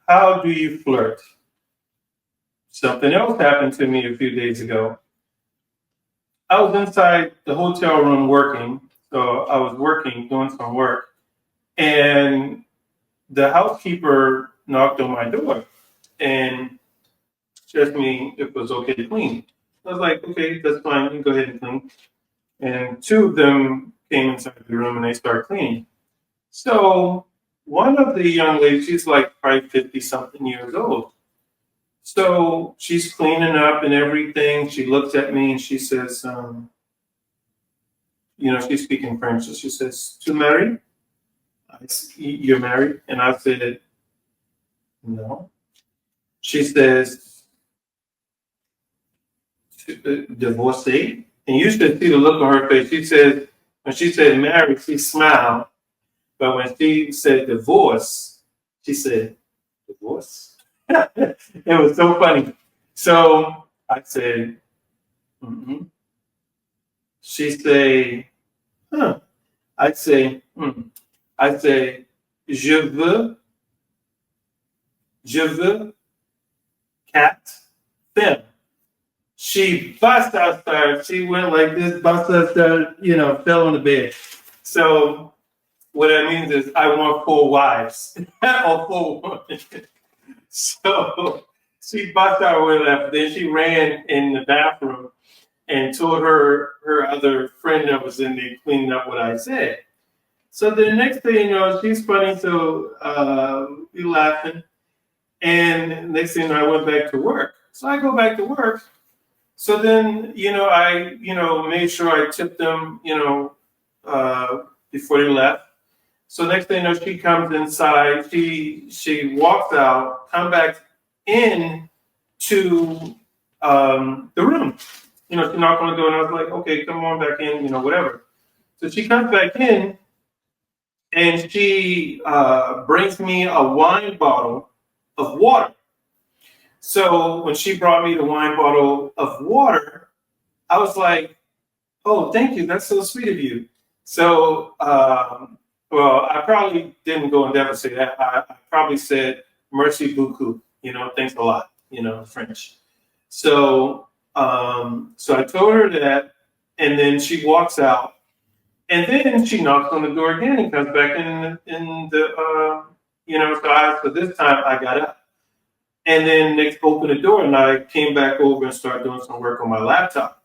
How do you flirt? Something else happened to me a few days ago. I was inside the hotel room working. So I was working, doing some work, and the housekeeper knocked on my door and asked me if it was okay to clean. I was like, okay, that's fine. You can go ahead and clean. And two of them came inside the room and they started cleaning. So one of the young ladies, she's like probably 50 something years old. So she's cleaning up and everything. She looks at me and she says, she's speaking French. So she says, "Tu married? You're married?" And I said, "No." She says, "Divorcee?" And you should see the look on her face. She said, when she said married, she smiled. But when she said divorce, she said, "Divorce?" It was so funny. So I said, mm-hmm. She say, huh. I say, hmm. I say, je veux cat femme. She bust outside. She went like this, bust outside, fell on the bed. So what that means is I want four wives or four women. So she bust out with left. Then she ran in the bathroom and told her other friend that was in there cleaning up what I said. So the next thing you know, she's funny, so we laughing. And next thing you know, I went back to work. So I go back to work. So then, I, made sure I tipped them, before they left. So next thing you know, she comes inside. She walks out, come back in to the room. She knocked on the door, and I was like, okay, come on back in, whatever. So she comes back in, and she brings me a wine bottle of water. So when she brought me the wine bottle of water, I was like, "Oh, thank you. That's so sweet of you." So, well, I probably didn't go in depth and say that. I probably said "merci beaucoup." Thanks a lot. French. So, so I told her that, and then she walks out, and then she knocks on the door again and comes back in the so this time I got up. And then they opened the door and I came back over and started doing some work on my laptop.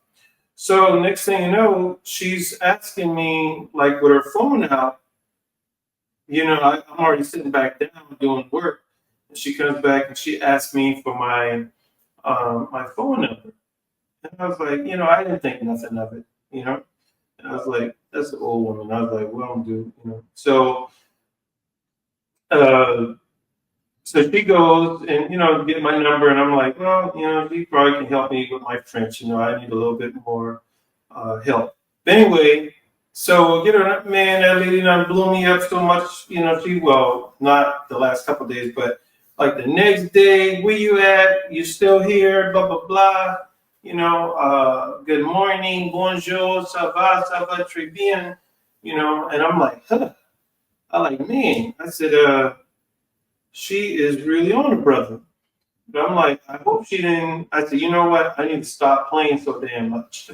So next thing you know, she's asking me, like with her phone out, I'm already sitting back down doing work. And she comes back and she asks me for my phone number. And I was like, I didn't think nothing of it, And I was like, that's an old woman. I was like, well, dude, So uh, so she goes and get my number, and I'm like, well, she probably can help me with my French. I need a little bit more help. But anyway, so get her, man. That lady done blew me up so much. Not the last couple of days, but like the next day, where you at? You still here? Blah blah blah. Good morning, bonjour, ça va, très bien. And I'm like, huh. I like, man. I said, she is really on the brother. But I'm like, I hope she didn't. I said, you know what? I need to stop playing so damn much.